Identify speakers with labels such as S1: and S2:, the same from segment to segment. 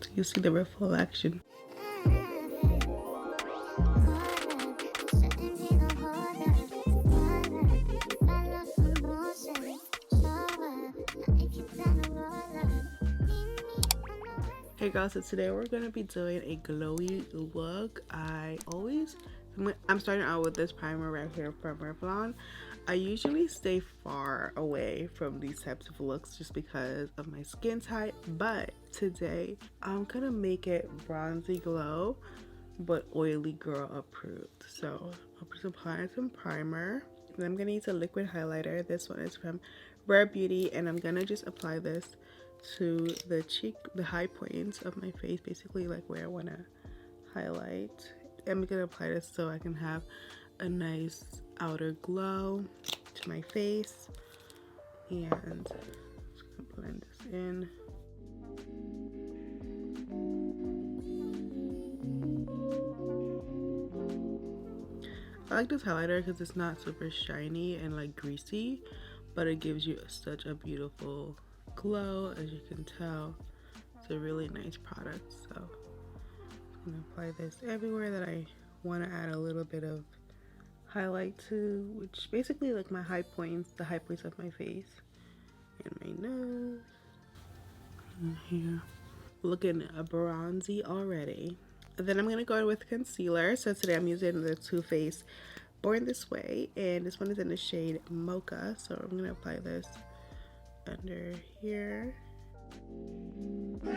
S1: So you see the reflection. Hey guys, so today we're gonna be doing a glowy look. I'm starting out with this primer right here from Revlon. I usually stay far away from these types of looks just because of my skin type, but today I'm gonna make it bronzy glow but oily girl approved. So I'll just apply some primer. Then I'm gonna use a liquid highlighter. This one is from Rare Beauty, and I'm gonna just apply this to the high points of my face, basically like where I want to highlight. I'm gonna apply this so I can have a nice outer glow to my face, and just gonna blend this in. I like this highlighter because it's not super shiny and like greasy, but it gives you such a beautiful glow. As you can tell, it's a really nice product. So I'm gonna apply this everywhere that I want to add a little bit of highlight to, which basically like my high points, the high points of my face, and my nose, and here. Looking bronzy already. Then I'm gonna go in with concealer. So today I'm using the Too Faced Born This Way, and this one is in the shade Mocha. So I'm gonna apply this under here. My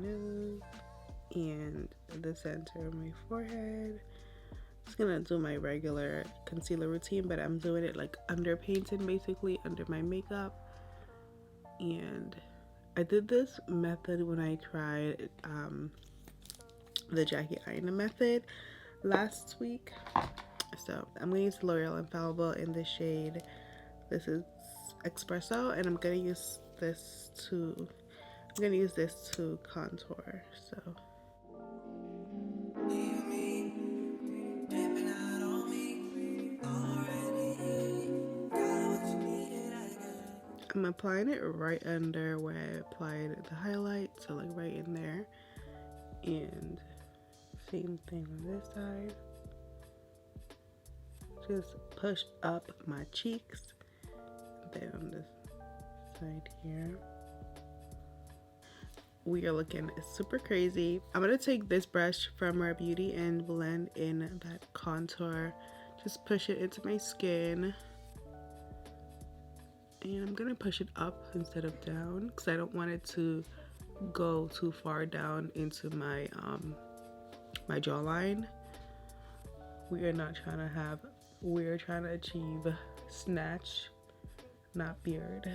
S1: nose and the center of my forehead. Just gonna do my regular concealer routine, but I'm doing it like under painting, basically under my makeup. And I did this method when I tried the Jackie Aina method last week. So I'm gonna use L'Oreal Infallible in the shade, this is Espresso, and I'm gonna use this to contour. So I'm applying it right under where I applied the highlight, so like right in there. And same thing on this side. Just push up my cheeks. Then on this side here. We are looking super crazy. I'm gonna take this brush from Rare Beauty and blend in that contour. Just push it into my skin. And I'm gonna push it up instead of down because I don't want it to go too far down into my my jawline. We're trying to achieve snatch, not beard.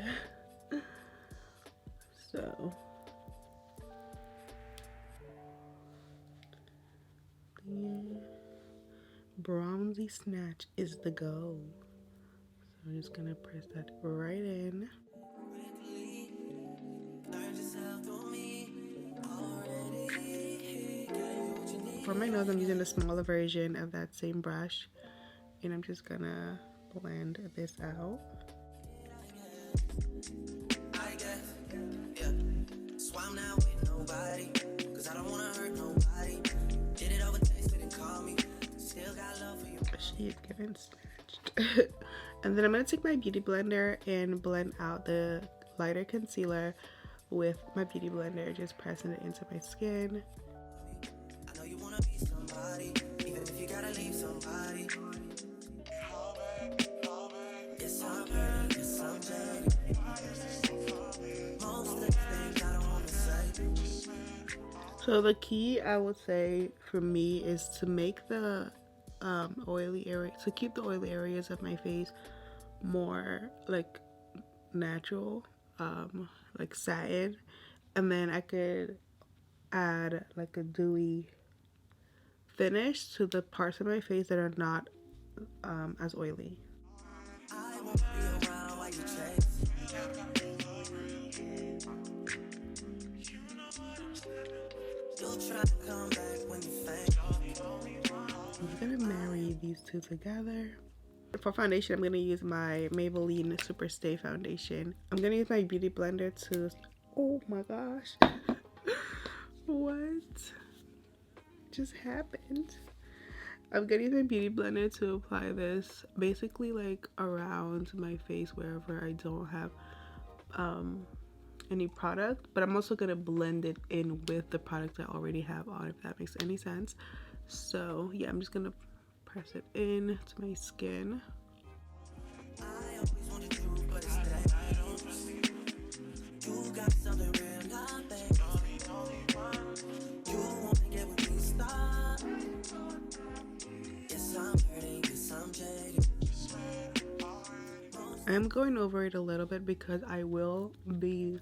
S1: So the bronzy snatch is the goal. So I'm just gonna press that right in. For my nose, I'm using the smaller version of that same brush, and I'm just gonna blend this out. She's getting snatched. And then I'm gonna take my beauty blender and blend out the lighter concealer with my beauty blender, just pressing it into my skin. I know you wanna be somebody, even if you gotta leave somebody. Yes, I'm hurt, yes, I'm dead. Most of the things I don't wanna say. So the key, I would say, for me is to make the oily area, to keep the oily areas of my face more like natural, like satin, and then I could add like a dewy finish to the parts of my face that are not as oily. I won't be around while you chase. You'll try to come back when you faint. I'm just gonna marry these two together. for foundation, I'm going to use my Maybelline Super Stay foundation. I'm going to use my beauty blender to... Oh my gosh. What just happened? I'm going to use my beauty blender to apply this basically like around my face wherever I don't have any product. But I'm also going to blend it in with the product I already have on, if that makes any sense. So yeah, I'm just going to press it in to my skin. I'm going over it a little bit because I will be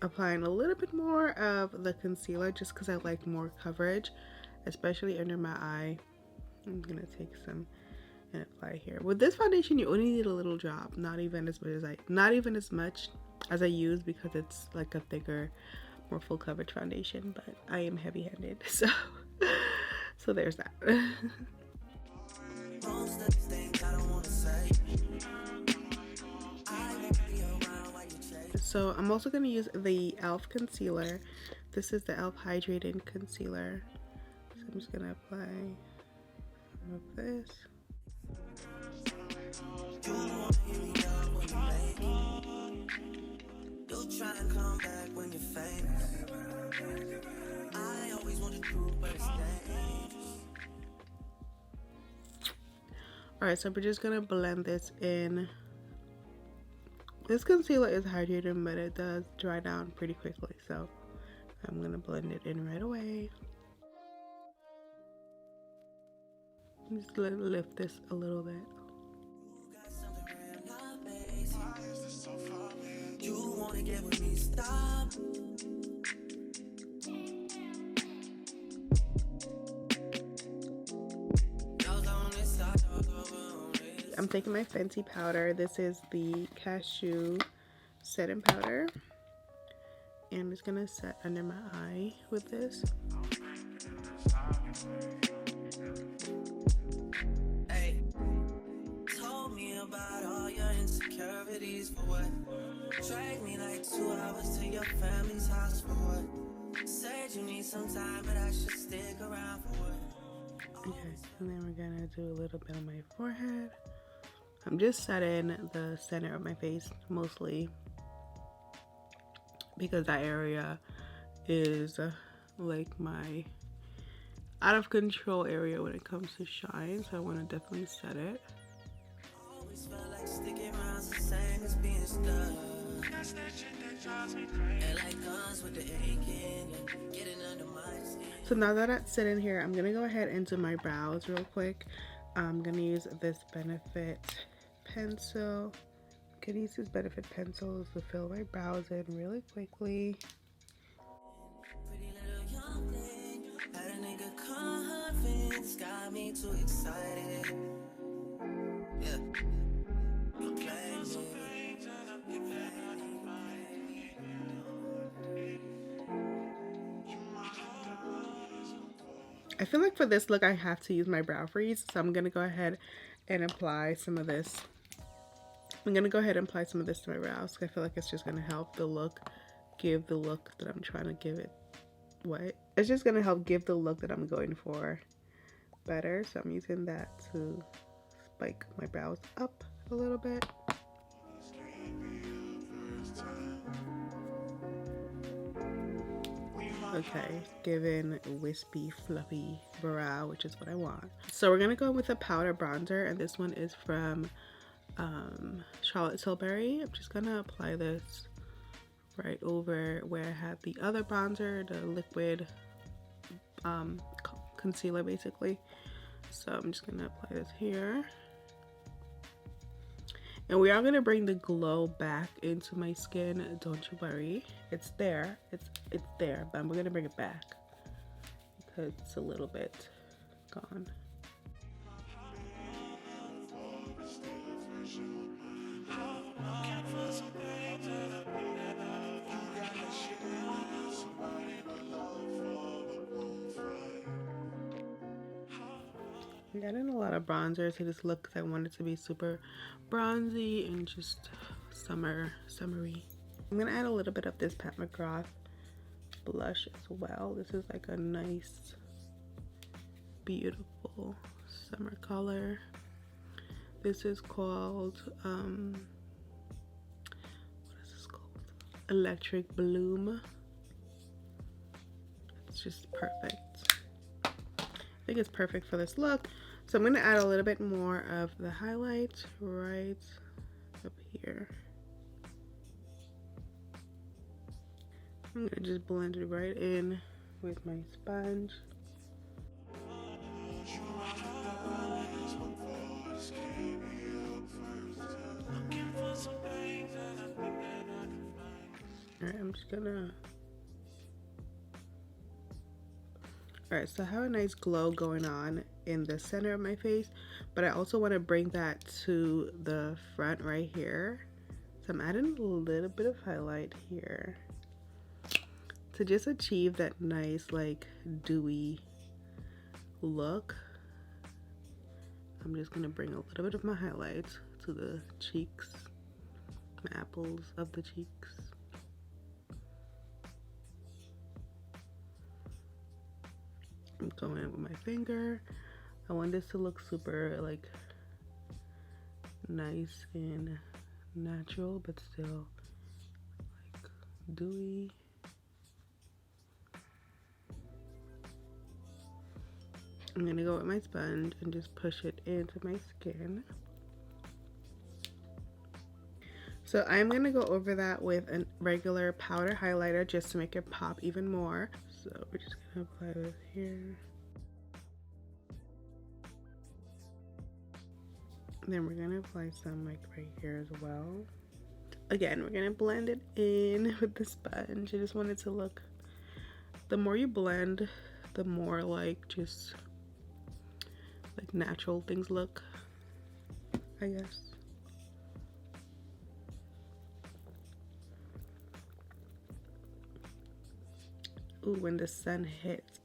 S1: applying a little bit more of the concealer just because I like more coverage, especially under my eye. I'm gonna take some and apply here. With this foundation, you only need a little drop, not even as much as I use, because it's like a thicker, more full coverage foundation. But I am heavy-handed, so there's that. So I'm also going to use the e.l.f. concealer. This is the e.l.f. Hydrating Concealer. So I'm just going to apply some of this. Alright, so we're just going to blend this in. This concealer is hydrating, but it does dry down pretty quickly, so I'm gonna blend it in right away. Just lift this a little bit. I'm taking my Fenty powder. This is the Cashew setting powder. And I'm just gonna set under my eye with this.
S2: Hey, told me about all your insecurities for what? Drag me like 2 hours to your family's house for what? Said you need some time, but I should stick around for what?
S1: Okay, and then we're gonna do a little bit on my forehead. I'm just setting the center of my face mostly because that area is like my out of control area when it comes to shine, so I want to definitely set it. Always felt like sticking around the same as being stuck. That's that shit that drives me crazy. And like guns with the aching and getting under my skin. So now that it's sitting here, I'm gonna go ahead and do my brows real quick. I'm gonna use this Benefit pencil. I'm gonna use this Benefit pencil to fill my brows in really quickly. Pretty little young thing, had a nigga convinced, got me too excited. Yeah. I feel like for this look I have to use my brow freeze, so I'm gonna go ahead and apply some of this. I'm gonna go ahead and apply some of this to my brows because I feel like it's just gonna help the look, give the look that I'm trying to give it. What? It's just gonna help give the look that I'm going for better. So I'm using that to spike my brows up a little bit. Okay, giving wispy, fluffy brow, which is what I want. So we're gonna go with a powder bronzer, and this one is from Charlotte Tilbury. I'm just gonna apply this right over where I had the other bronzer, the liquid concealer basically. So I'm just gonna apply this here. And we are gonna bring the glow back into my skin, don't you worry. It's there, it's there, but we're gonna bring it back because it's a little bit gone. I'm adding a lot of bronzer to this look because I want it to be super bronzy and just summery. I'm gonna add a little bit of this Pat McGrath blush as well. This is like a nice, beautiful summer color. This is called, what is this called? Electric Bloom. It's just perfect. I think it's perfect for this look. So I'm gonna add a little bit more of the highlight right up here. I'm gonna just blend it right in with my sponge. Alright, I'm just gonna... Alright, so I have a nice glow going on in the center of my face, but I also want to bring that to the front right here. So I'm adding a little bit of highlight here to just achieve that nice, like, dewy look. I'm just gonna bring a little bit of my highlight to the cheeks, the apples of the cheeks. I'm going in with my finger. I want this to look super, like, nice and natural, but still, like, dewy. I'm gonna go with my sponge and just push it into my skin. So I'm gonna go over that with a regular powder highlighter just to make it pop even more. So we're just gonna apply this here. And then we're gonna apply some like right here as well. Again, we're gonna blend it in with the sponge. I just want it to look, the more you blend, the more like just like natural things look, I guess. Ooh, when the sun hits.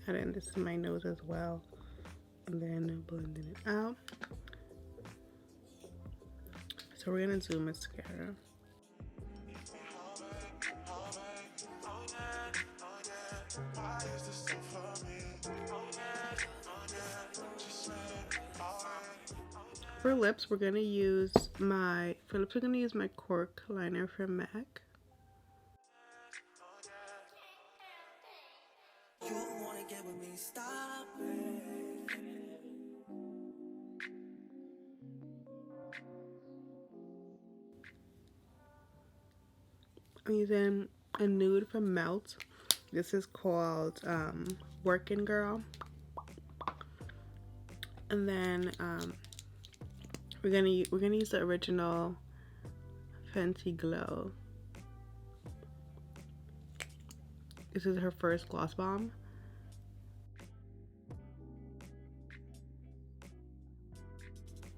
S1: Adding this to my nose as well, and then blending it out. So we're gonna do mascara. For lips, we're gonna use my cork liner from MAC. I'm using a nude from Melt. This is called Workin' Girl. And then we're gonna use the original Fenty Glow. This is her first gloss bomb.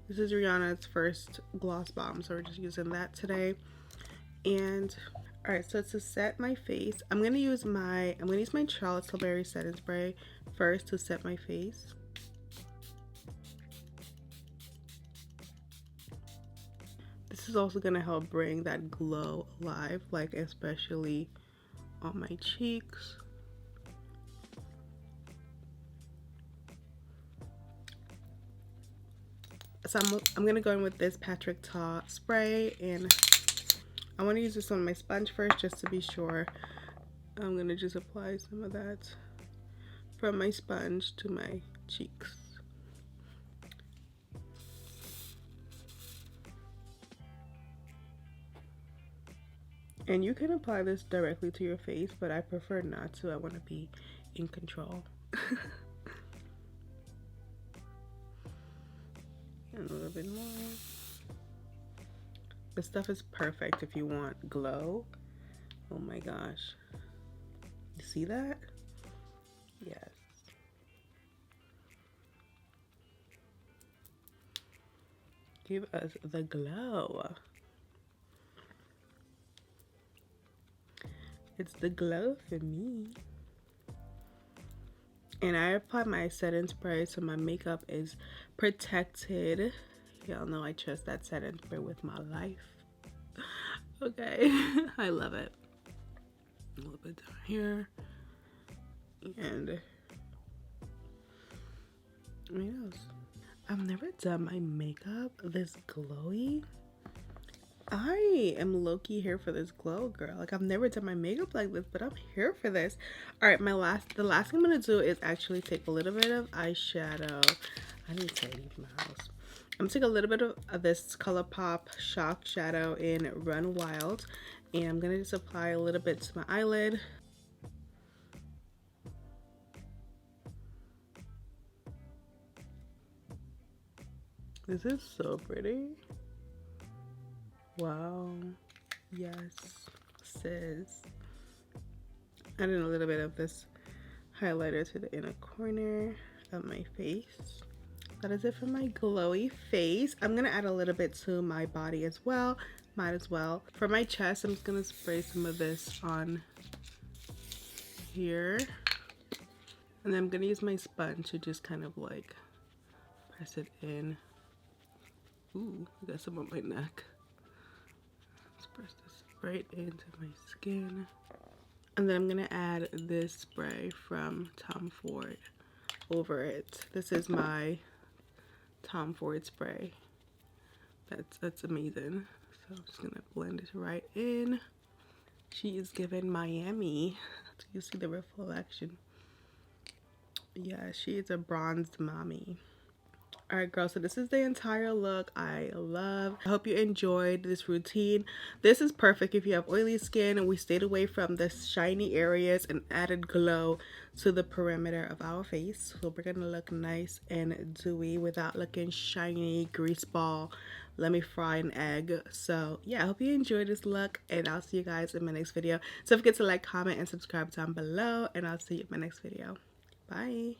S1: This is Rihanna's first gloss bomb, so we're just using that today. And alright, so to set my face, I'm gonna use my Charlotte Tilbury setting spray first to set my face. This is also gonna help bring that glow alive, like especially on my cheeks. So I'm gonna go in with this Patrick Ta spray, and I want to use this on my sponge first just to be sure. I'm gonna just apply some of that from my sponge to my cheeks. And you can apply this directly to your face, but I prefer not to. I want to be in control. And a little bit more. This stuff is perfect if you want glow. Oh my gosh. You see that? Yes. Give us the glow. It's the glow for me. And I apply my setting spray so my makeup is protected. Y'all know I trust that setting spray with my life. Okay, I love it. A little bit down here. And what else? I've never done my makeup this glowy. I am low-key here for this glow, girl. Like, I've never done my makeup like this, but I'm here for this. All right, the last thing I'm gonna do is actually take a little bit of eyeshadow. I need to leave my house. I'm gonna take a little bit of this ColourPop Shock Shadow in Run Wild, and I'm gonna just apply a little bit to my eyelid. This is so pretty. Wow. Yes, sis. Adding a little bit of this highlighter to the inner corner of my face. That is it for my glowy face. I'm gonna add a little bit to my body as well. Might as well. For my chest, I'm just gonna spray some of this on here. And then I'm gonna use my sponge to just kind of like press it in. Ooh, I got some on my neck. Let's press this right into my skin. And then I'm gonna add this spray from Tom Ford over it. This is my Tom Ford spray. That's amazing. So I'm just gonna blend it right in. She is giving Miami. So you see the reflection. Yeah, she is a bronzed mommy. Alright, girl, so this is the entire look I love. I hope you enjoyed this routine. This is perfect if you have oily skin, and we stayed away from the shiny areas and added glow to the perimeter of our face. So we're gonna look nice and dewy without looking shiny, grease ball. Let me fry an egg. So yeah, I hope you enjoyed this look, and I'll see you guys in my next video. So don't forget to like, comment, and subscribe down below, and I'll see you in my next video. Bye.